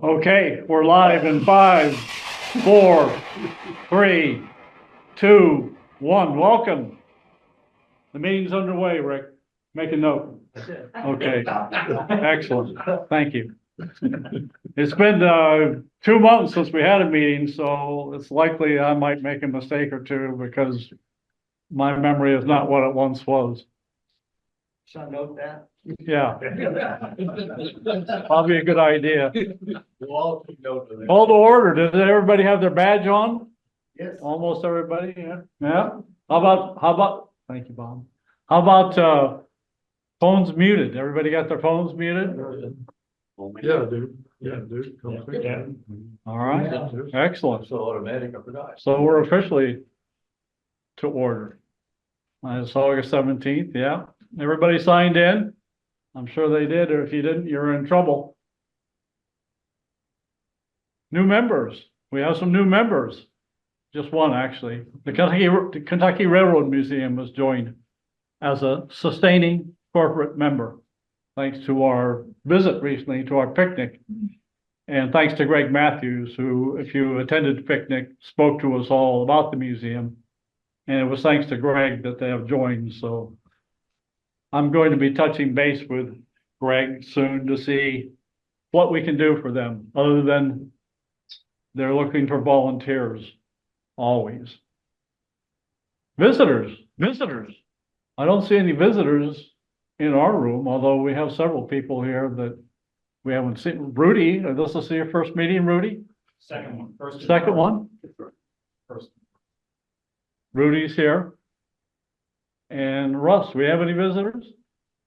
Okay, we're live in 5, 4, 3, 2, 1. Welcome. The meeting's underway, Rick. Make a note. Okay. Excellent. Thank you. It's been 2 months since we had a meeting, so it's likely I might make a mistake or two because my memory is not what it once was. Shall I note that? Yeah. Probably a good idea. We'll all take note of it. Call to order. Did everybody have their badge on? Yes. Almost everybody, yeah. Yeah. How about, thank you, Bob. How about phones muted? Everybody got their phones muted? Yeah, dude. Yeah, dude. Yeah. All right. Excellent. So automatic, I forgot. So we're officially to order. It's August 17th, yeah. Everybody signed in? I'm sure they did, or if you didn't, you're in trouble. New members. We have some new members. Just one, actually. The Kentucky Railroad Museum was joined as a sustaining corporate member, thanks to our visit recently to our picnic. And thanks to Greg Matthews, who, if you attended the picnic, spoke to us all about the museum. And it was thanks to Greg that they have joined. So I'm going to be touching base with Greg soon to see what we can do for them, other than they're looking for volunteers, always. Visitors. I don't see any visitors in our room, although we have several people here that we haven't seen. Rudy, this is your first meeting, Rudy? Second one. Second one? First. Rudy's here. And Russ, we have any visitors?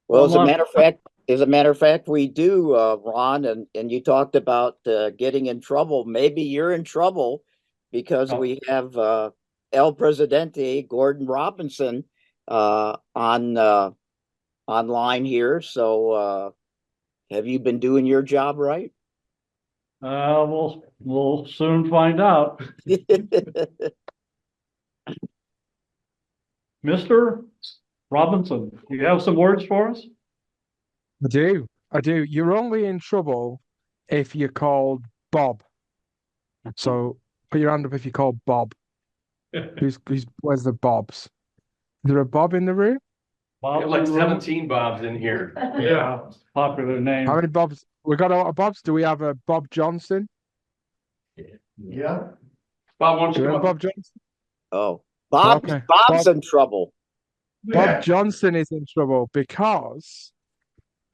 Well, as a matter of fact, we do, Ron, and you talked about getting in trouble. Maybe you're in trouble because we have El Presidente Gordon Robinson online here. So have you been doing your job right? We'll soon find out. Mr. Robinson, you have some words for us? I do. You're only in trouble if you're called Bob. So put your hand up if you're called Bob. Where's the Bobs? Is there a Bob in the room? We have like 17 Bobs in here. Yeah, popular name. How many Bobs? We got a lot of Bobs. Do we have a Bob Johnson? Yeah. Bob, why don't Do you we come have up? Bob Johnson? Oh, Okay. Bob's in trouble. Bob Johnson is in trouble because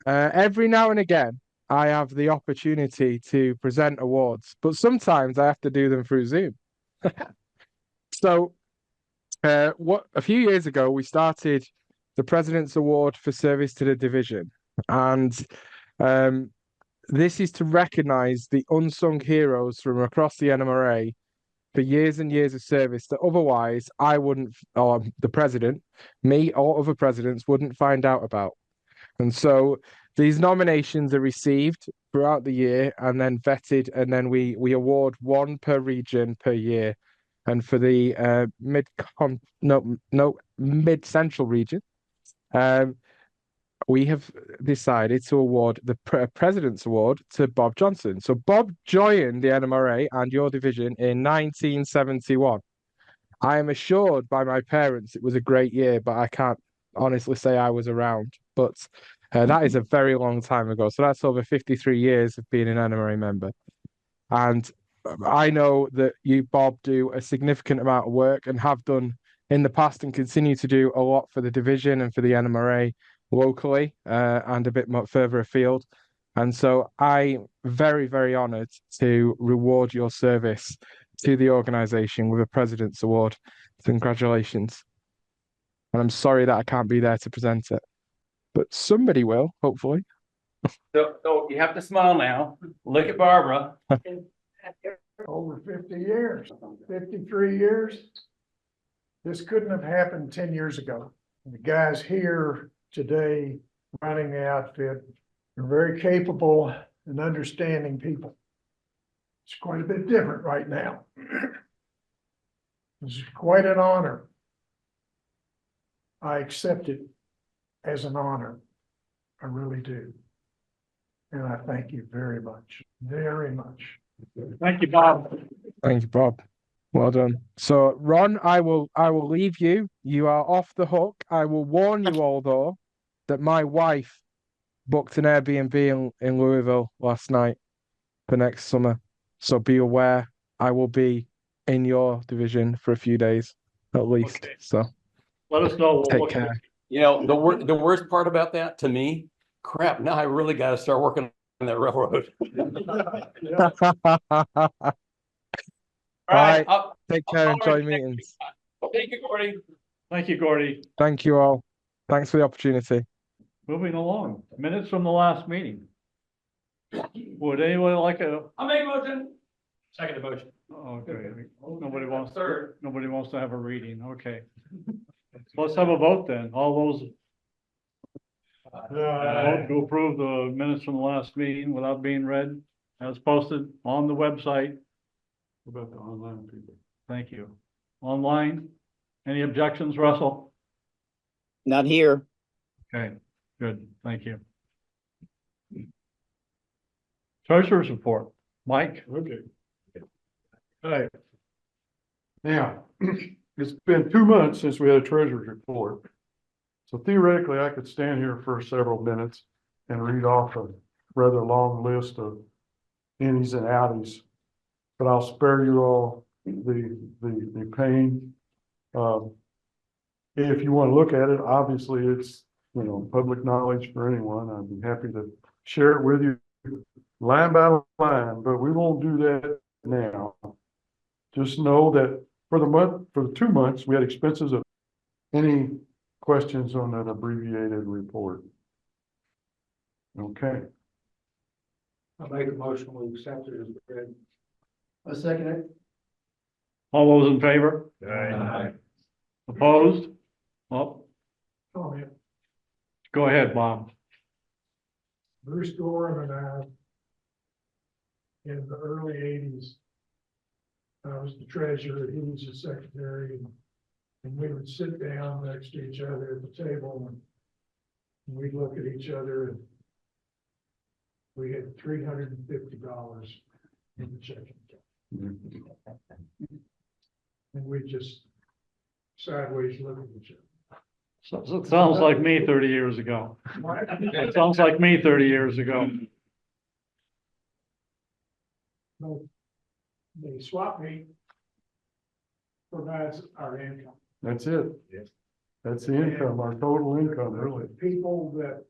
every now and again I have the opportunity to present awards, but sometimes I have to do them through Zoom. So, a few years ago we started the President's Award for Service to the Division, and this is to recognize the unsung heroes from across the NMRA for years and years of service that otherwise I wouldn't, or the president, me or other presidents wouldn't find out about. And so these nominations are received throughout the year and then vetted, and then we award one per region per year. And for the mid-central region, we have decided to award the President's Award to Bob Johnson. So Bob joined the NMRA and your division in 1971. I am assured by my parents it was a great year, but I can't honestly say I was around. But that is a very long time ago. So that's over 53 years of being an NMRA member. And I know that you, Bob, do a significant amount of work and have done in the past and continue to do a lot for the division and for the NMRA locally and a bit more further afield. And so I'm very, very honored to reward your service to the organization with a President's Award. Congratulations. And I'm sorry that I can't be there to present it, but somebody will, hopefully. So you have to smile now. Look at Barbara. Over 50 years, 53 years. This couldn't have happened 10 years ago. The guys here today running the outfit are very capable and understanding people. It's quite a bit different right now. This is quite an honor. I accept it as an honor. I really do. And I thank you very much, very much. Thank you, Bob. Thank you, Bob. Well done. So, Ron, I will leave you. You are off the hook. I will warn you all though that my wife booked an Airbnb in Louisville last night for next summer. So be aware, I will be in your division for a few days at least. Okay. So Let us know. We'll take look at care. You know, the worst part about that to me, crap, now I really got to start working on that railroad. All right. I'll- Take I'll care. call Enjoy right back. meetings. Thank you, Gordy. Thank you, Gordy. Thank you all. Thanks for the opportunity. Moving along, minutes from the last meeting. Would anyone like a, I'll make a motion. Second motion. okay, nobody wants to have a reading, okay. Let's have a vote then, all those vote to approve the minutes from the last meeting without being read, as posted on the website. What about the online people? Thank you. Online, any objections, Russell? Not here. Okay, good, thank you. Treasurer's report, Mike? Okay. Hey. Now, it's been 2 months since we had a treasurer's report. So theoretically, I could stand here for several minutes and read off a rather long list of innies and outies. But I'll spare you all the pain. If you want to look at it, obviously it's, public knowledge for anyone. I'd be happy to share it with you line by line, but we won't do that now. Just know that for the 2 months, we had expenses of any questions on that abbreviated report. Okay. I'll make a motion, we accept it as read. I second it. All those in favor? Aye. Opposed? Well, Oh, yeah. go ahead, Bob. Bruce Gorham and I, in the early '80s, I was the treasurer, he was the secretary, and we would sit down next to each other at the table, and we'd look at each other, and we had $350 in the checking account. And we just sideways look at each other. So it sounds like me 30 years ago. It sounds like me 30 years ago. The swap meet provides our income. That's it. That's the income, our total income, really. The people that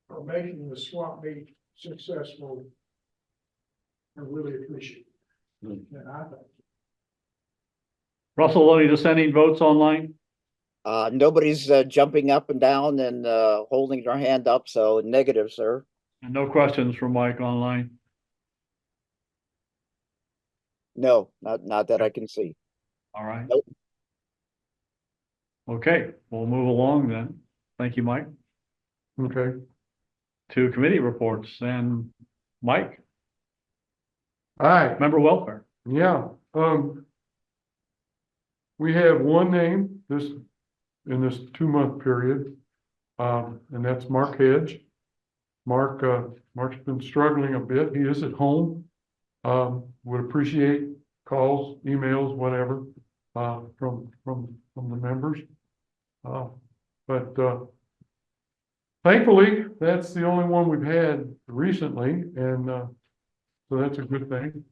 are making the swap meet successful are really appreciated. And I think. Russell, any dissenting votes online? Nobody's jumping up and down and holding their hand up, so negative, sir. And no questions from Mike online? No, not that I can see. All right. Nope. Okay, we'll move along then. Thank you, Mike. Okay. To committee reports and Mike, All right. member welfare. Yeah, we have one name in this 2-month period, and that's Mark Hedge. Mark's been struggling a bit. He is at home. Would appreciate calls, emails, whatever, from the members. But thankfully, that's the only one we've had recently, and so that's a good thing.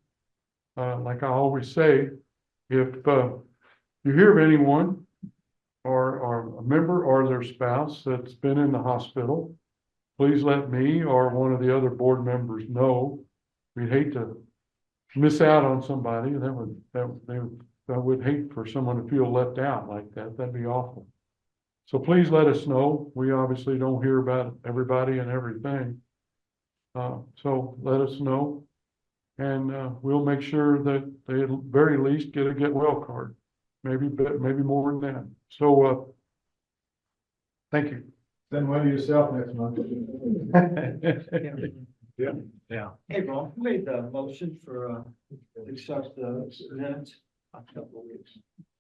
Like I always say, if you hear of anyone or a member or their spouse that's been in the hospital, please let me or one of the other board members know. We'd hate to miss out on somebody. I would hate for someone to feel left out like that. That'd be awful. So please let us know. We obviously don't hear about everybody and everything. So let us know. And we'll make sure that they at very least get a get well card, maybe more than that. So thank you. Then one to yourself next month. Yeah. Hey, Ron, who made the motion for, accept the minutes? A couple of weeks.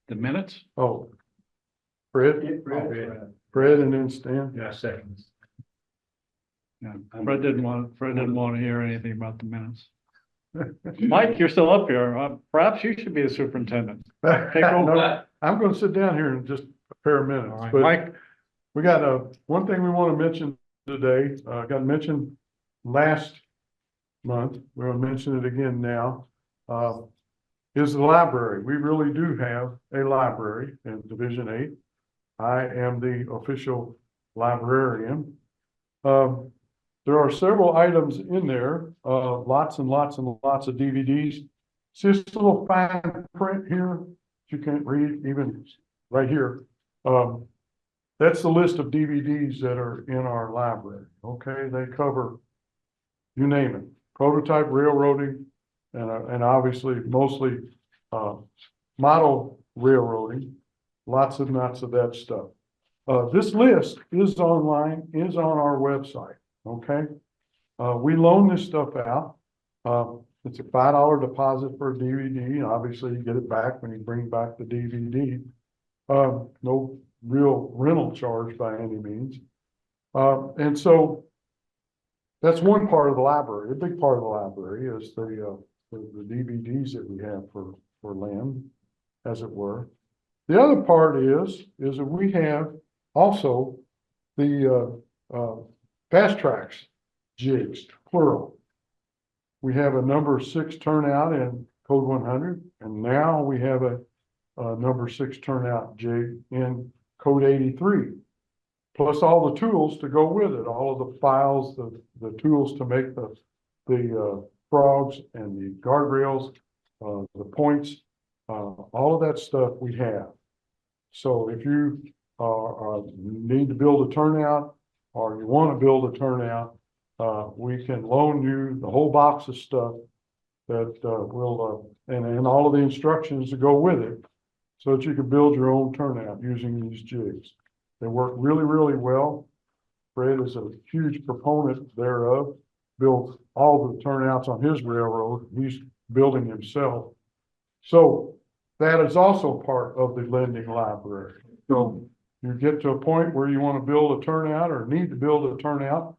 The minutes? Oh, Fred and then Stan. Yeah, seconds. Yeah, Fred didn't want to hear anything about the minutes. Mike, you're still up here. Perhaps you should be the superintendent. Take over. No, I'm gonna sit down here in just a pair of All minutes, right, but Mike, we got one thing we want to mention today, got mentioned last month, we're gonna mention it again now. Is the library. We really do have a library in Division 8. I am the official librarian. There are several items in there, lots and lots and lots of DVDs. See this little fine print here, you can't read even right here. That's the list of DVDs that are in our library, okay? They cover, you name it, prototype railroading, and obviously mostly model railroading, lots and lots of that stuff. This list is online, is on our website, okay? We loan this stuff out. It's a $5 deposit for a DVD. Obviously, you get it back when you bring back the DVD. No real rental charge by any means. And so that's one part of the library. A big part of the library is the DVDs that we have for land, as it were. The other part is that we have also the fast tracks jigs, plural. We have a number 6 turnout in code 100, and now we have a number 6 turnout jig in code 83, plus all the tools to go with it, all of the files, the tools to make the frogs and the guardrails, the points, all of that stuff we have. So if you need to build a turnout or you want to build a turnout, we can loan you the whole box of stuff that will, and all of the instructions to go with it so that you can build your own turnout using these jigs. They work really, really well. Fred is a huge proponent thereof, built all the turnouts on his railroad. He's building himself. So that is also part of the lending library. So you get to a point where you want to build a turnout or need to build a turnout,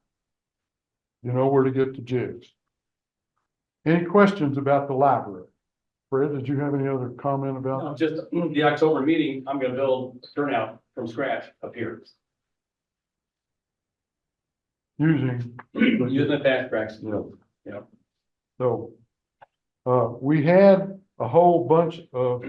you know where to get the jigs. Any questions about the library? Fred, did you have any other comment about No, that? just the October meeting, I'm gonna build a turnout from scratch up here. Using Using the fast tracks. Yeah. Yeah. So, we had a whole bunch of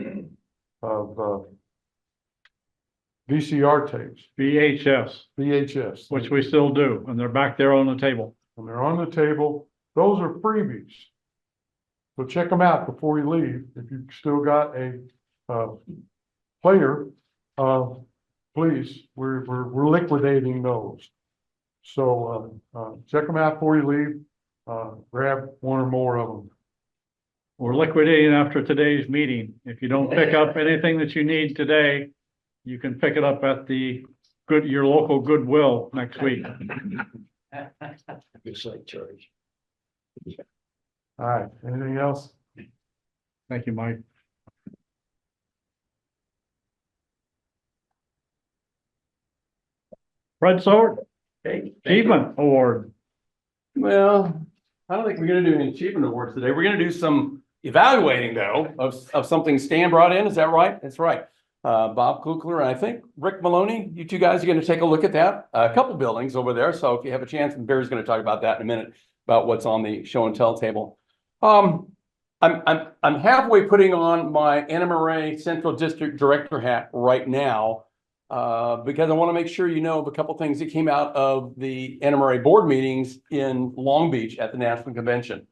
VCR tapes, VHS, which we still do, and they're back there on the table. and they're on the table. Those are freebies. So check them out before you leave. If you've still got a player, please, we're liquidating those. So check them out before you leave. Grab one or more of them. We're liquidating after today's meeting. If you don't pick up anything that you need today, you can pick it up at your local Goodwill next week. Good site charge. All right, anything else? Thank you, Mike. Fred Sword, Achievement Award. Well, I don't think we're gonna do any achievement awards today. We're gonna do some evaluating though of something Stan brought in. Is that right? That's right. Bob Kukler and I think Rick Maloney, you two guys are gonna take a look at that. A couple buildings over there. So if you have a chance, and Barry's gonna talk about that in a minute, about what's on the show and tell table. I'm halfway putting on my NMRA Central District Director hat right now. Because I want to make sure you know of a couple things that came out of the NMRA board meetings in Long Beach at the National Convention.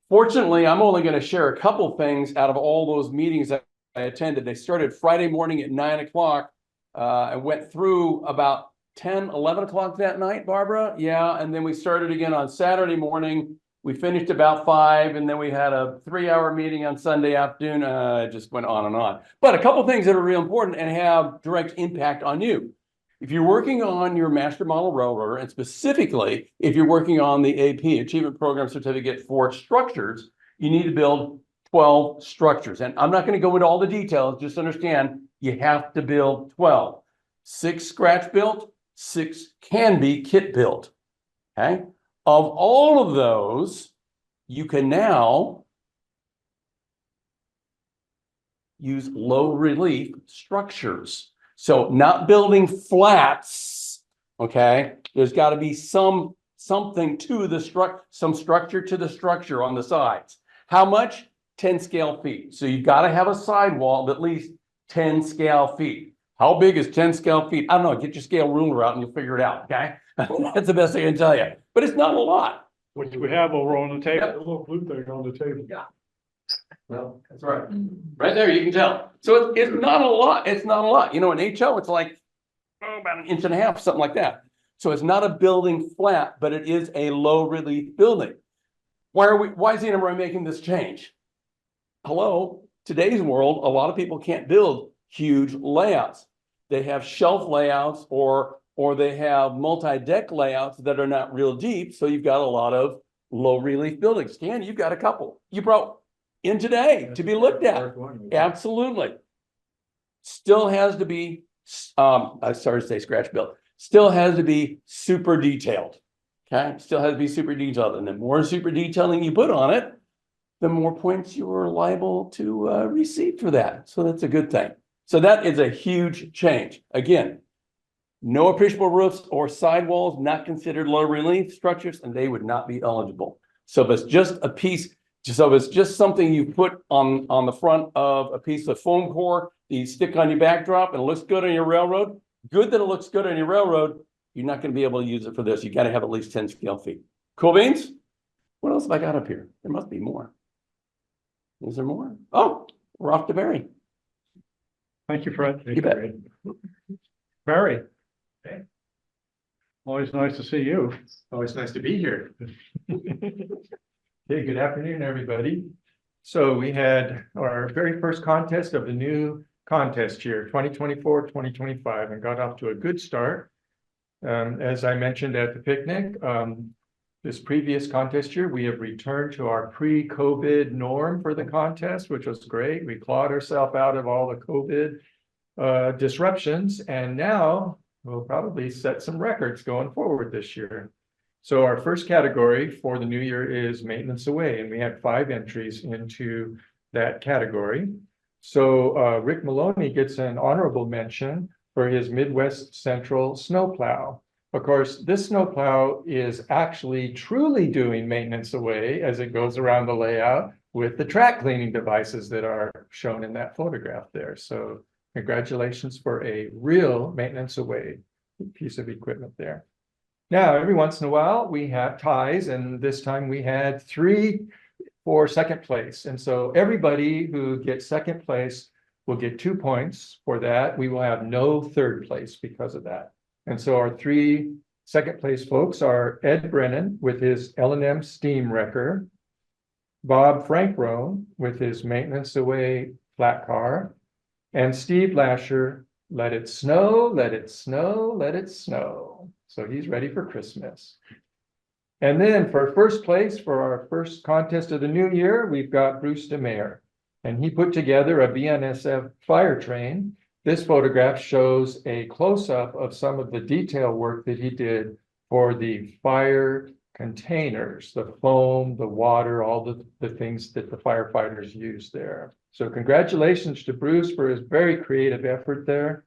Fortunately, I'm only going to share a couple things out of all those meetings that I attended. They started Friday morning at 9 o'clock. I went through about 10, 11 o'clock that night, Barbara. Yeah. And then we started again on Saturday morning. We finished about 5, and then we had a 3-hour meeting on Sunday afternoon. It just went on and on. But a couple things that are real important and have direct impact on you. If you're working on your master model railroader, and specifically if you're working on the AP, Achievement Program Certificate for structures, you need to build 12 structures. And I'm not going to go into all the details, just understand you have to build 12. 6 scratch built, 6 can be kit built. Okay, of all of those, you can now use low relief structures. So not building flats, okay? There's got to be something to the some structure to the structure on the sides. How much? 10 scale feet. So you've got to have a sidewall of at least 10 scale feet. How big is 10 scale feet? I don't know. Get your scale ruler out and you'll figure it out, okay? That's the best I can tell you. But it's not a lot. Which we have over on the table. A little blue thing on the table. Yeah. Well, that's right. Right there, you can tell. So it's not a lot. It's not a lot. You know, in HO, it's like about 1.5 inches, something like that. So it's not a building flat, but it is a low relief building. Why is the NMRA making this change? Hello, today's world, a lot of people can't build huge layouts. They have shelf layouts or they have multi-deck layouts that are not real deep. So you've got a lot of low relief buildings. Stan, you've got a couple. You brought in today to be looked at. Absolutely. Still has to be, I'm sorry to say scratch built, still has to be super detailed. Okay, still has to be super detailed. And the more super detailing you put on it, the more points you are liable to receive for that. So that's a good thing. So that is a huge change. Again, no appreciable roofs or sidewalls not considered low relief structures, and they would not be eligible. So if it's just a piece, so if it's just something you put on the front of a piece of foam core, you stick on your backdrop and it looks good on your railroad, good that it looks good on your railroad, you're not going to be able to use it for this. You got to have at least 10 scale feet. Cool beans? What else have I got up here? There must be more. Is there more? Oh, we're off to Barry. Thank you, Fred. You bet. Barry. Always nice to see you. Always nice to be here. Hey, good afternoon, everybody. So we had our very first contest of the new contest year, 2024-2025, and got off to a good start. As I mentioned at the picnic, this previous contest year, we have returned to our pre-COVID norm for the contest, which was great. We clawed ourselves out of all the COVID disruptions, and now we'll probably set some records going forward this year. So our first category for the new year is maintenance away, and we had 5 entries into that category. So Rick Maloney gets an honorable mention for his Midwest Central snowplow. Of course, this snowplow is actually truly doing maintenance away as it goes around the layout with the track cleaning devices that are shown in that photograph there. So congratulations for a real maintenance away piece of equipment there. Now, every once in a while, we have ties, and this time we had 3 for second place. And so everybody who gets second place will get 2 points for that. We will have no third place because of that. And so our 3 second place folks are Ed Brennan with his L&M steam wrecker, Bob Frankrone with his maintenance away flat car, and Steve Lasher, let it snow, let it snow, let it snow. So he's ready for Christmas. And then for first place for our first contest of the new year, we've got Bruce DeMayer. And he put together a BNSF fire train. This photograph shows a close-up of some of the detail work that he did for the fire containers, the foam, the water, all the things that the firefighters use there. So congratulations to Bruce for his very creative effort there.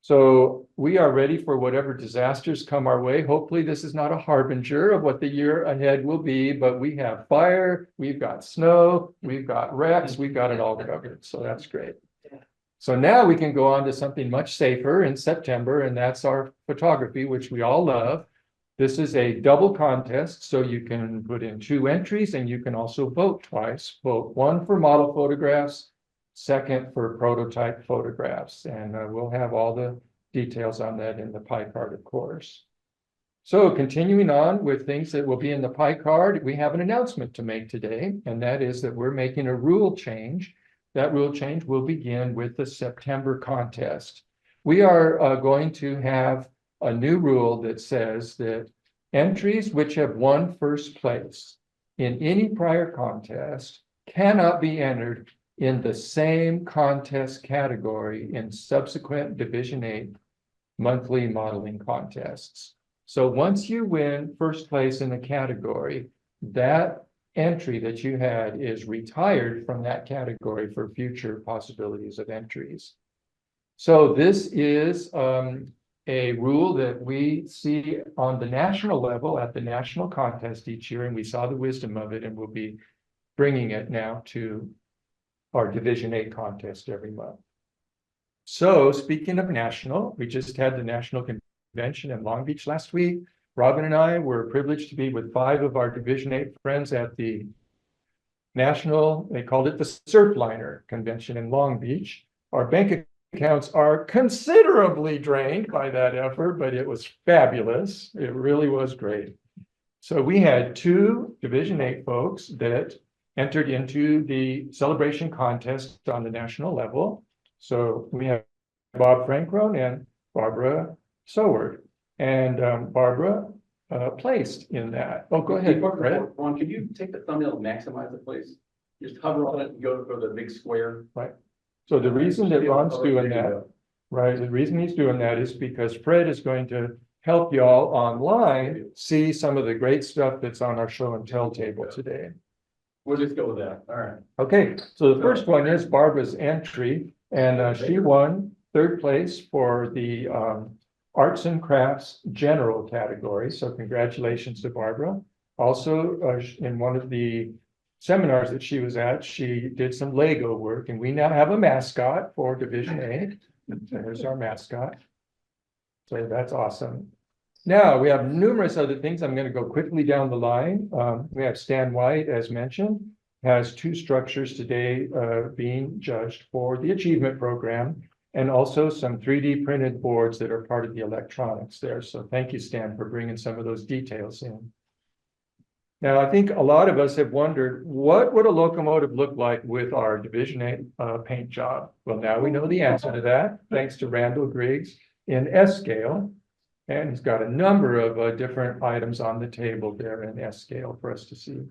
So we are ready for whatever disasters come our way. Hopefully this is not a harbinger of what the year ahead will be, but we have fire, we've got snow, we've got wrecks, we've got it all covered. So that's great. So now we can go on to something much safer in September, and that's our photography, which we all love. This is a double contest, so you can put in 2 entries and you can also vote twice. Vote 1 for model photographs, 2nd for prototype photographs, and we'll have all the details on that in the pie card, of course. So continuing on with things that will be in the pie card, we have an announcement to make today, and that is that we're making a rule change. That rule change will begin with the September contest. We are going to have a new rule that says that entries which have won first place in any prior contest cannot be entered in the same contest category in subsequent Division 8 monthly modeling contests. So once you win first place in a category, that entry that you had is retired from that category for future possibilities of entries. So this is a rule that we see on the national level at the national contest each year, and we saw the wisdom of it, and we'll be bringing it now to our Division 8 contest every month. So speaking of national, we just had the national convention in Long Beach last week. Robin and I were privileged to be with 5 of our Division 8 friends at the national, they called it the Surfliner convention in Long Beach. Our bank accounts are considerably drained by that effort, but it was fabulous. It really was great. So we had 2 Division 8 folks that entered into the celebration contest on the national level. So we have Bob Francron and Barbara Soward. And Barbara placed in that. Oh, go ahead, Fred. Ron, can you take the thumbnail and maximize the place? Just hover on it and go for the big square. Right. So the reason that Ron's doing that, right, the reason he's doing that is because Fred is going to help y'all online see some of the great stuff that's on our show and tell table today. We'll just go with that. All right. Okay, so the first one is Barbara's entry, and she won 3rd place for the Arts and Crafts General category. So congratulations to Barbara. Also, in one of the seminars that she was at, she did some Lego work, and we now have a mascot for Division 8. There's our mascot. So that's awesome. Now we have numerous other things. I'm going to go quickly down the line. We have Stan White, as mentioned, has 2 structures today being judged for the achievement program, and also some 3D printed boards that are part of the electronics there. So thank you, Stan, for bringing some of those details in. Now, I think a lot of us have wondered, what would a locomotive look like with our Division 8 paint job? Well, now we know the answer to that, thanks to Randall Griggs in S-scale. And he's got a number of different items on the table there in S-scale for us to see.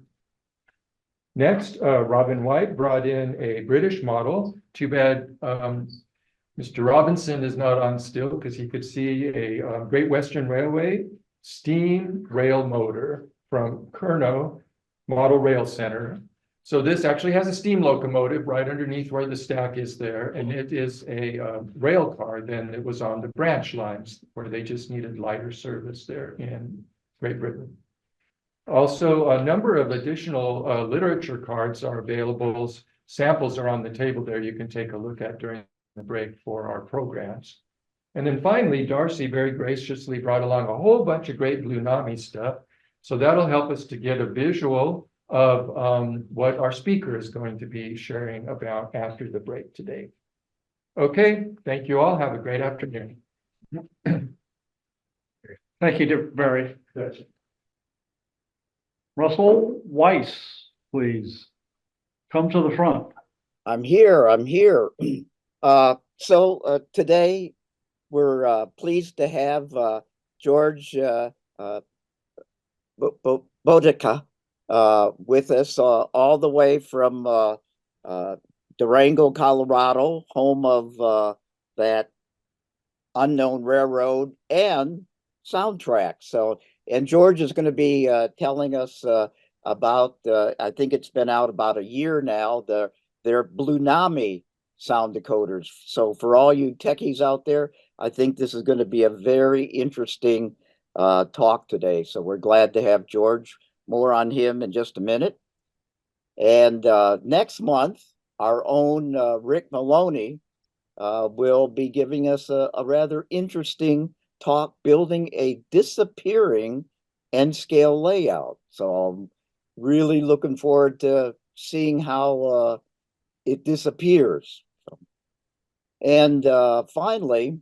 Next, Robin White brought in a British model. Too bad Mr. Robinson is not on still, because he could see a Great Western Railway steam rail motor from Kerno Model Rail Center. So this actually has a steam locomotive right underneath where the stack is there, and it is a rail car then that was on the branch lines where they just needed lighter service there in Great Britain. Also, a number of additional literature cards are available. Samples are on the table there you can take a look at during the break for our programs. And then finally, Darcy very graciously brought along a whole bunch of great Blue Nami stuff. So that'll help us to get a visual of what our speaker is going to be sharing about after the break today. Okay, thank you all. Have a great afternoon. Thank you, Barry. Russell Weiss, please come to the front. I'm here. So today we're pleased to have George Bodica with us all the way from Durango, Colorado, home of that unknown railroad and soundtrack. So, and George is going to be telling us about, I think it's been out about a year now, their Blue Nami sound decoders. So for all you techies out there, I think this is going to be a very interesting talk today. So we're glad to have George. More on him in just a minute. And next month, our own Rick Maloney will be giving us a rather interesting talk, building a disappearing N-scale layout. So I'm really looking forward to seeing how it disappears. And finally,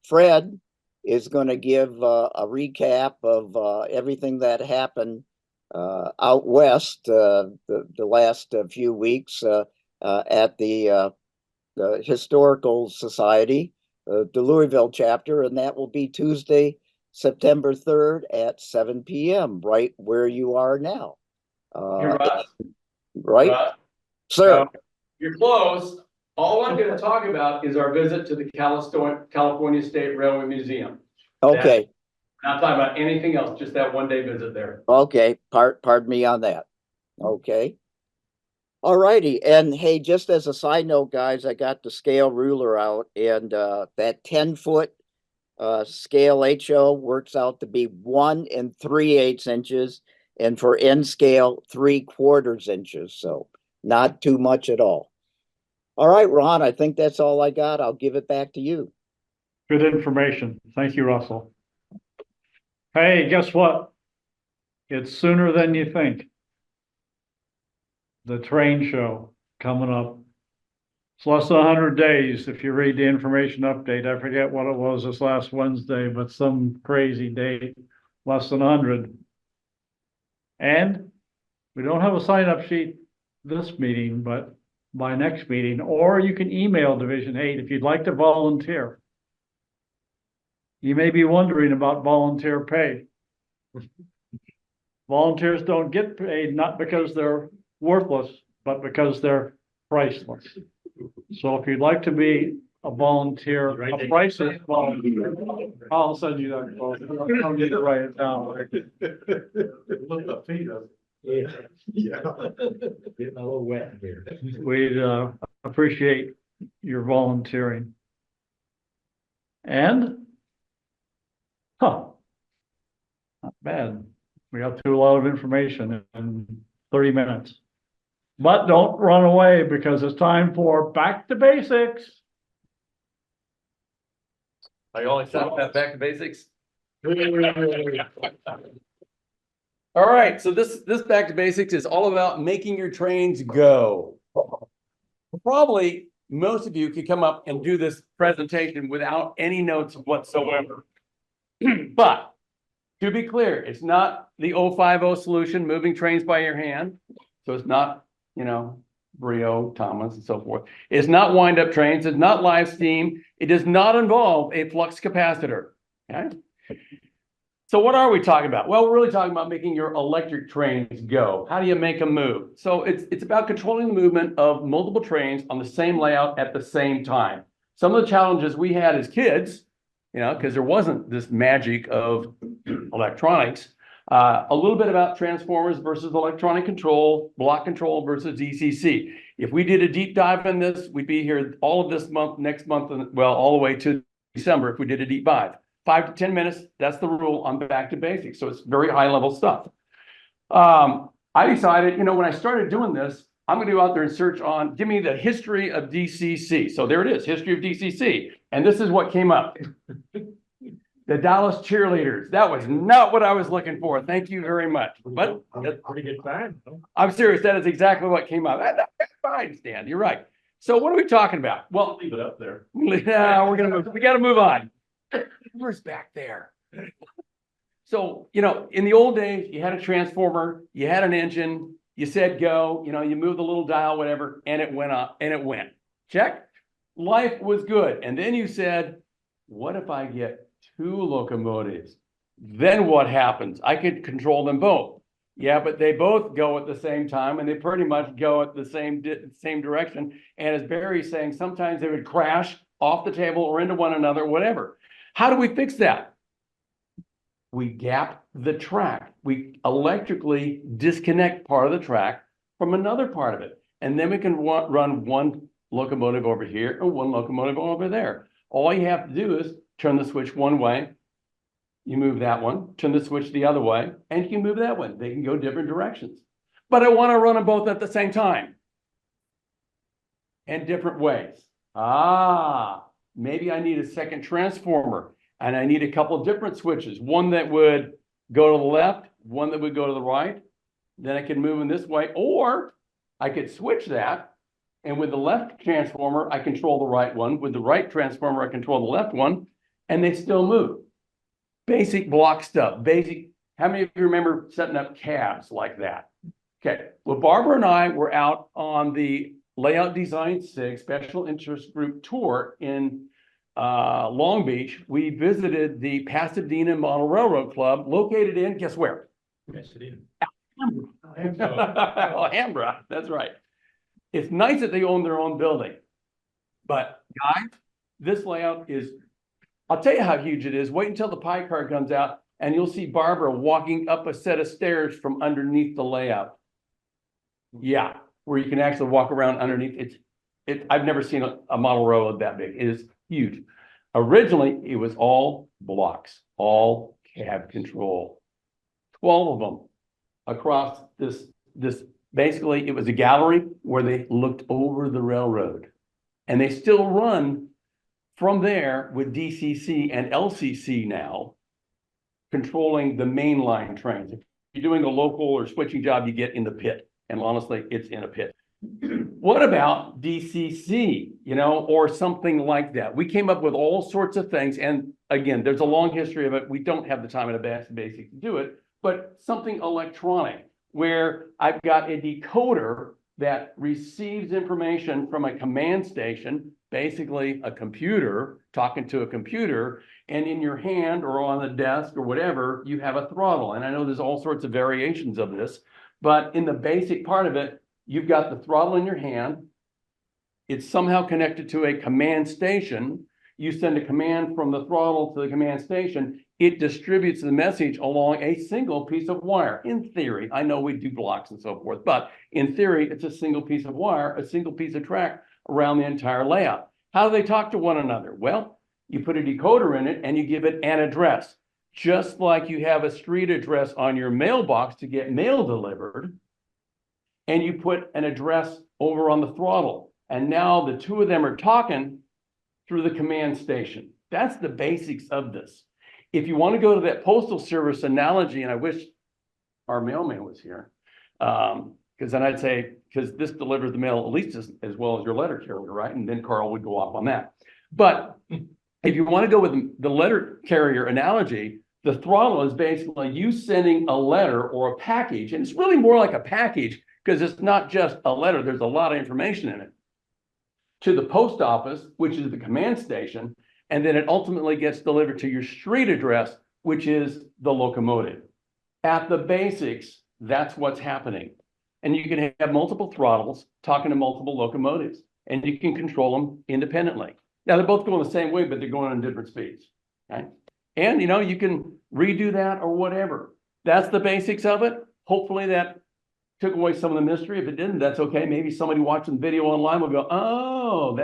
Fred is going to give a recap of everything that happened out west the last few weeks at the Historical Society, the Louisville chapter, and that will be Tuesday, September 3rd at 7 p.m., right where you are now. Right? Sir. You're close. All I'm going to talk about is our visit to the California State Railway Museum. Okay, Not talking about anything else, just that 1 day visit there. okay, pardon me on that. Okay. All righty, and hey, just as a side note, guys, I got the scale ruler out and that 10-foot scale HO works out to be 1 3/8 inches, and for N scale 3/4 inches, so not too much at all. All right, Ron, I think that's all I got. I'll give it back to you. Good information. Thank you, Russell. Hey, guess what? It's sooner than you think. The train show coming up. It's less than 100 days if you read the information update. I forget what it was this last Wednesday, but some crazy date, less than 100. And we don't have a sign-up sheet this meeting, but by next meeting, or you can email Division 8 if you'd like to volunteer. You may be wondering about volunteer pay. Volunteers don't get paid not because they're worthless, but because they're priceless. So if you'd like to be a volunteer, a priceless volunteer, I'll send you that quote. I don't need to write it down. Yeah. Getting a little wet here. We'd appreciate your volunteering. And, not bad. We got through a lot of information in 30 minutes. But don't run away because it's time for back to basics. Are you all excited about back to basics? All right, so this back to basics is all about making your trains go. Probably most of you could come up and do this presentation without any notes whatsoever. But to be clear, it's not the 050 solution, moving trains by your hand. So it's not, Brio, Thomas, and so forth. It's not wind-up trains. It's not live steam. It does not involve a flux capacitor. Okay. So what are we talking about? Well, we're really talking about making your electric trains go. How do you make them move? So it's about controlling the movement of multiple trains on the same layout at the same time. Some of the challenges we had as kids, because there wasn't this magic of electronics, a little bit about transformers versus electronic control, block control versus DCC. If we did a deep dive in this, we'd be here all of this month, next month, and well, all the way to December if we did a deep dive. 5 to 10 minutes, that's the rule on back to basics. So it's very high level stuff. I decided, when I started doing this, I'm going to go out there and search on, give me the history of DCC. So there it is, history of DCC. And this is what came up. The Dallas cheerleaders. That was not what I was looking for. Thank you very much. But That's pretty good time. I'm serious. That is exactly what came up. That's fine, Stan. You're right. So what are we talking about? Well, Leave it up there. yeah, we got to move on. Where's back there? So, in the old days, you had a transformer, you had an engine, you said go, you moved the little dial, whatever, and it went up and it went. Check. Life was good. And then you said, what if I get 2 locomotives? Then what happens? I could control them both. Yeah, but they both go at the same time and they pretty much go at the same direction. And as Barry's saying, sometimes they would crash off the table or into one another, whatever. How do we fix that? We gap the track. We electrically disconnect part of the track from another part of it. And then we can run one locomotive over here and one locomotive over there. All you have to do is turn the switch one way, you move that one, turn the switch the other way, and you can move that one. They can go different directions. But I want to run them both at the same time and different ways. Maybe I need a second transformer and I need a couple of different switches. One that would go to the left, one that would go to the right. Then I can move in this way, or I could switch that. And with the left transformer, I control the right one. With the right transformer, I control the left one, and they still move. Basic block stuff, basic. How many of you remember setting up cabs like that? Okay, well, Barbara and I were out on the Layout Design 6 Special Interest Group tour in Long Beach. We visited the Pasadena Model Railroad Club, located in, guess where? Pasadena. Alhambra, that's right. It's nice that they own their own building, but guys, this layout is I'll tell you how huge it is. Wait until the pie car comes out and you'll see Barbara walking up a set of stairs from underneath the layout. Yeah, where you can actually walk around underneath. I've never seen a model railroad that big. It is huge. Originally, it was all blocks, all cab control. 12 of them across this, basically it was a gallery where they looked over the railroad. And they still run from there with DCC and LCC now, controlling the mainline trains. If you're doing a local or switching job, you get in the pit. And honestly, it's in a pit. What about DCC, or something like that? We came up with all sorts of things. And again, there's a long history of it. We don't have the time and the basic to do it, but something electronic where I've got a decoder that receives information from a command station, basically a computer talking to a computer, and in your hand or on the desk or whatever, you have a throttle. And I know there's all sorts of variations of this, but in the basic part of it, you've got the throttle in your hand. It's somehow connected to a command station. You send a command from the throttle to the command station. It distributes the message along a single piece of wire. In theory, I know we do blocks and so forth, but in theory, it's a single piece of wire, a single piece of track around the entire layout. How do they talk to one another? Well, you put a decoder in it and you give it an address. Just like you have a street address on your mailbox to get mail delivered, and you put an address over on the throttle. And now the two of them are talking through the command station. That's the basics of this. If you want to go to that postal service analogy, and I wish our mailman was here, because then I'd say, because this delivers the mail at least as well as your letter carrier, right? And then Carl would go off on that. But if you want to go with the letter carrier analogy, the throttle is basically you sending a letter or a package, and it's really more like a package because it's not just a letter, there's a lot of information in it, to the post office, which is the command station, and then it ultimately gets delivered to your street address, which is the locomotive. At the basics, that's what's happening. And you can have multiple throttles talking to multiple locomotives, and you can control them independently. Now, they're both going the same way, but they're going on different speeds, okay? And, you can redo that or whatever. That's the basics of it. Hopefully that took away some of the mystery. If it didn't, that's okay. Maybe somebody watching the video online will go, oh,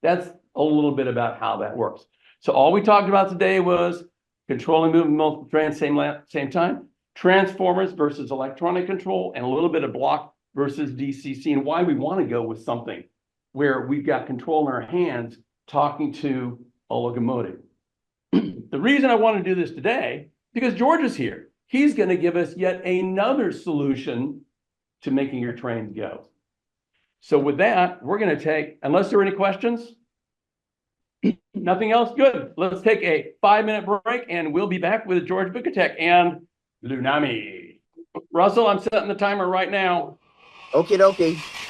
that's a little bit about how that works. So all we talked about today was controlling moving multiple trains same time, transformers versus electronic control, and a little bit of block versus DCC, and why we want to go with something where we've got control in our hands talking to a locomotive. The reason I want to do this today, because George is here. He's going to give us yet another solution to making your trains go. So with that, we're going to take, unless there are any questions, nothing else, good. Let's take a 5-minute break and we'll be back with George Bukatek and Lunami. Russell, I'm setting the timer right now. Okie dokie.